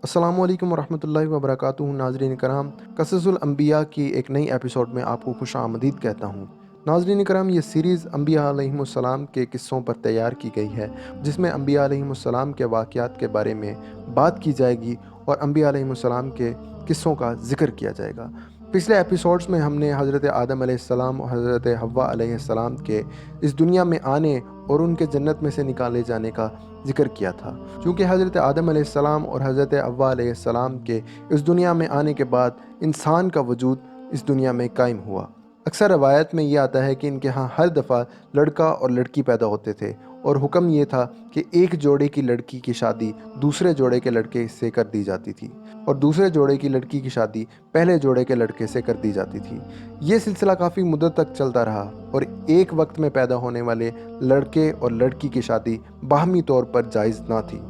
अस्सलाम वालेकुम वरहमतुल्लाहि वबरकातुहू। नाज़रीन करام, क़ससुल अंबिया की एक नई एपिसोड में आपको खुश आमदीद कहता हूँ। नाज़रीन करام, ये सीरीज़ अंबिया अलैहिमुस्सलाम के किस्सों पर तैयार की गई है, जिसमें अंबिया अलैहिमुस्सलाम के वाक़यात के बारे में बात की जाएगी और अंबिया अलैहिमुस्सलाम के किस्सों का ज़िक्र किया जाएगा। पिछले एपिसोड्स में हमने हज़रत आदम अलैहिस्सलाम और हज़रत हव्वा अलैहिस्सलाम के इस दुनिया में आने और उनके जन्नत में से निकाले जाने का ज़िक्र किया था। चूँकि हज़रत आदम अलैहिस्सलाम और हज़रत हव्वा अलैहिस्सलाम के इस दुनिया में आने के बाद इंसान का वजूद इस दुनिया में कायम हुआ। अक्सर रवायत में ये आता है कि इनके यहाँ हर दफ़ा लड़का और लड़की पैदा होते थे और हुक्म ये था कि एक जोड़े की लड़की की शादी दूसरे जोड़े के लड़के से कर दी जाती थी और दूसरे जोड़े की लड़की की शादी पहले जोड़े के लड़के से कर दी जाती थी। ये सिलसिला काफ़ी मुद्दत तक चलता रहा और एक वक्त में पैदा होने वाले लड़के और लड़की की शादी बाहमी तौर पर जायज़ ना थी।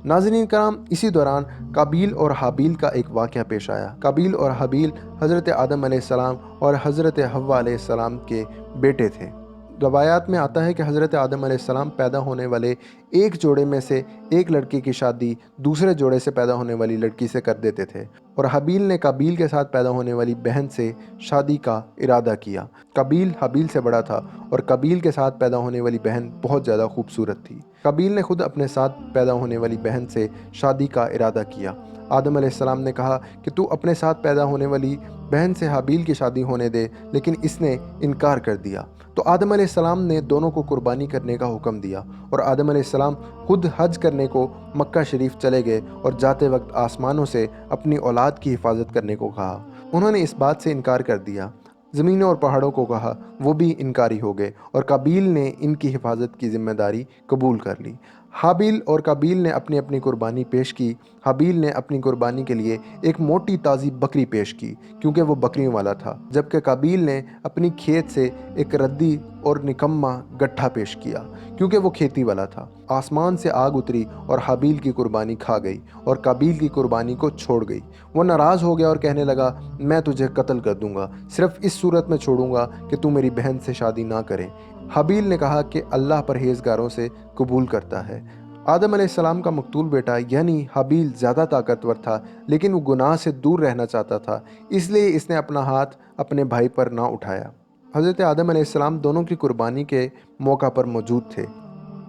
नाज़रीन कराम, इसी दौरान काबील और हाबील का एक वाक़या पेश आया। काबील और हाबील हज़रत आदम अलैहिस्सलाम और हज़रत हव्वा अलैहिस्सलाम के बेटे थे। रवायात में आता है कि हज़रत आदम अलैहिस्सलाम पैदा होने वाले एक जोड़े में से एक लड़के की शादी दूसरे जोड़े से पैदा होने वाली लड़की से कर देते थे और हाबील ने काबील के साथ पैदा होने वाली बहन से शादी का इरादा किया। काबील हाबील से बड़ा था और काबील के साथ पैदा होने वाली बहन बहुत ज़्यादा खूबसूरत थी। काबील ने खुद अपने साथ पैदा होने वाली बहन से शादी का इरादा किया। आदम अलैहिस्सलाम ने कहा कि तू अपने साथ पैदा होने वाली बहन से हाबील की शादी होने दे, लेकिन इसने इनकार कर दिया। तो आदम अलैहिस्सलाम ने दोनों को कुर्बानी करने का हुक्म दिया और आदम अलैहिस्सलाम खुद हज करने को मक्का शरीफ चले गए और जाते वक्त आसमानों से अपनी औलाद की हिफाजत करने को कहा। उन्होंने इस बात से इनकार कर दिया। ज़मीनों और पहाड़ों को कहा, वो भी इनकारी हो गए और काबील ने इनकी हिफाजत की ज़िम्मेदारी कबूल कर ली। हाबील और काबील ने अपनी अपनी कुर्बानी पेश की। हाबील ने अपनी कुर्बानी के लिए एक मोटी ताज़ी बकरी पेश की क्योंकि वो बकरियों वाला था, जबकि काबील ने अपनी खेत से एक रद्दी और निकम्मा गट्ठा पेश किया क्योंकि वो खेती वाला था। आसमान से आग उतरी और हाबील की कुर्बानी खा गई और काबील की कुर्बानी को छोड़ गई। वो नाराज़ हो गया और कहने लगा, मैं तुझे कत्ल कर दूंगा, सिर्फ इस सूरत में छोड़ूंगा कि तू मेरी बहन से शादी ना करे। हाबील ने कहा कि अल्लाह परहेज़गारों से कबूल करता है। आदम अलैहिस्सलाम का मकतूल बेटा यानी हाबील ज़्यादा ताकतवर था, लेकिन वो गुनाह से दूर रहना चाहता था, इसलिए इसने अपना हाथ अपने भाई पर ना उठाया। हज़रत आदम अलैहिस्सलाम दोनों की कुर्बानी के मौका पर मौजूद थे।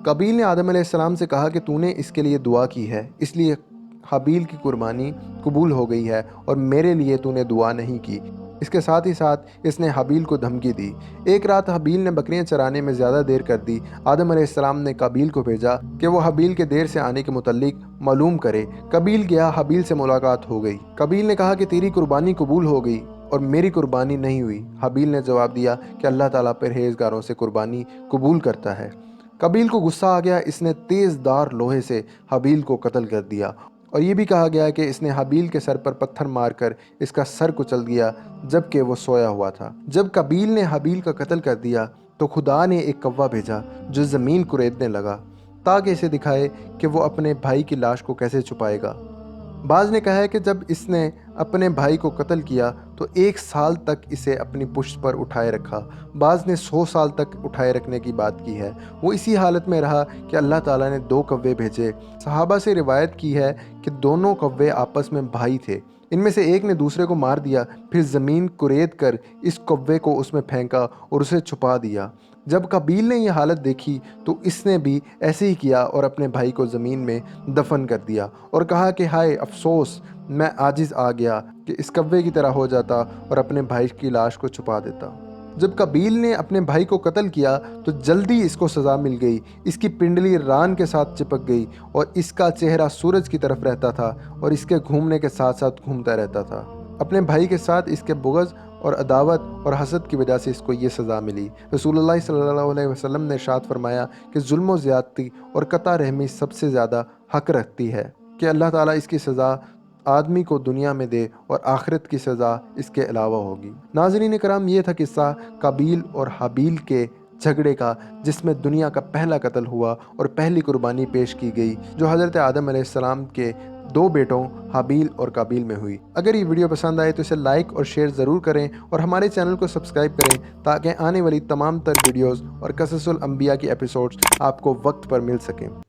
काबील ने आदम अलैहिस्सलाम से कहा कि तूने इसके लिए दुआ की है, इसलिए हाबील की कुर्बानी कबूल हो गई है और मेरे लिए तूने दुआ नहीं की। इसके साथ ही साथ इसने हाबील को धमकी दी। एक रात हाबील ने बकरियां चराने में ज़्यादा देर कर दी। आदम अलैहिस्सलाम ने काबील को भेजा कि वो हाबील के देर से आने के मुतल्लिक मालूम करे। काबील गया, हाबील से मुलाकात हो गई। काबील ने कहा कि तेरी कुर्बानी कबूल हो गई और मेरी कुर्बानी नहीं हुई। हाबील ने जवाब दिया कि अल्लाह ताला परहेज़गारों से कुर्बानी कबूल करता है। काबील को गुस्सा आ गया, इसने तेज़दार लोहे से हाबील को कत्ल कर दिया और ये भी कहा गया कि इसने हाबील के सर पर पत्थर मारकर इसका सर कुचल दिया जबकि वो सोया हुआ था। जब काबील ने हाबील का कत्ल कर दिया तो खुदा ने एक कौवा भेजा जो ज़मीन कुरेदने लगा ताकि इसे दिखाए कि वो अपने भाई की लाश को कैसे छुपाएगा। बाज़ ने कहा है कि जब इसने अपने भाई को कत्ल किया तो 1 साल तक इसे अपनी पुश्त पर उठाए रखा। बाज़ ने 100 साल तक उठाए रखने की बात की है। वो इसी हालत में रहा कि अल्लाह ताला ने 2 कौवे भेजे। सहाबा से रिवायत की है कि दोनों कौवे आपस में भाई थे। इनमें से एक ने दूसरे को मार दिया, फिर ज़मीन कुरेद कर इस कौवे को उसमें फेंका और उसे छुपा दिया। जब काबील ने यह हालत देखी तो इसने भी ऐसे ही किया और अपने भाई को ज़मीन में दफन कर दिया और कहा कि हाय अफसोस, मैं आजिज़ आ गया कि इस कौवे की तरह हो जाता और अपने भाई की लाश को छुपा देता। जब काबील ने अपने भाई को कत्ल किया तो जल्दी इसको सज़ा मिल गई। इसकी पिंडली रान के साथ चिपक गई और इसका चेहरा सूरज की तरफ रहता था और इसके घूमने के साथ साथ घूमता रहता था। अपने भाई के साथ इसके बुग़्ज़ और अदावत और हसद की वजह से इसको ये सज़ा मिली। रसूलुल्लाह सल्लल्लाहु अलैहि वसल्लम ने इरशाद फरमाया कि जुल्म व ज़्यादती और कता रहमी सबसे ज़्यादा हक़ रखती है कि अल्लाह ताला इसकी सज़ा आदमी को दुनिया में दे और आखिरत की सज़ा इसके अलावा होगी। नाज़रीन कराम, ये था किस्सा काबील और हाबील के झगड़े का, जिसमें दुनिया का पहला कत्ल हुआ और पहली कुर्बानी पेश की गई जो हज़रत आदम अलैहिस्सलाम के 2 बेटों हाबील और काबील में हुई। अगर ये वीडियो पसंद आए तो इसे लाइक और शेयर ज़रूर करें और हमारे चैनल को सब्सक्राइब करें ताकि आने वाली तमाम तर वीडियोज़ और क़ससुल अंबिया की एपिसोड्स आपको वक्त पर मिल सकें।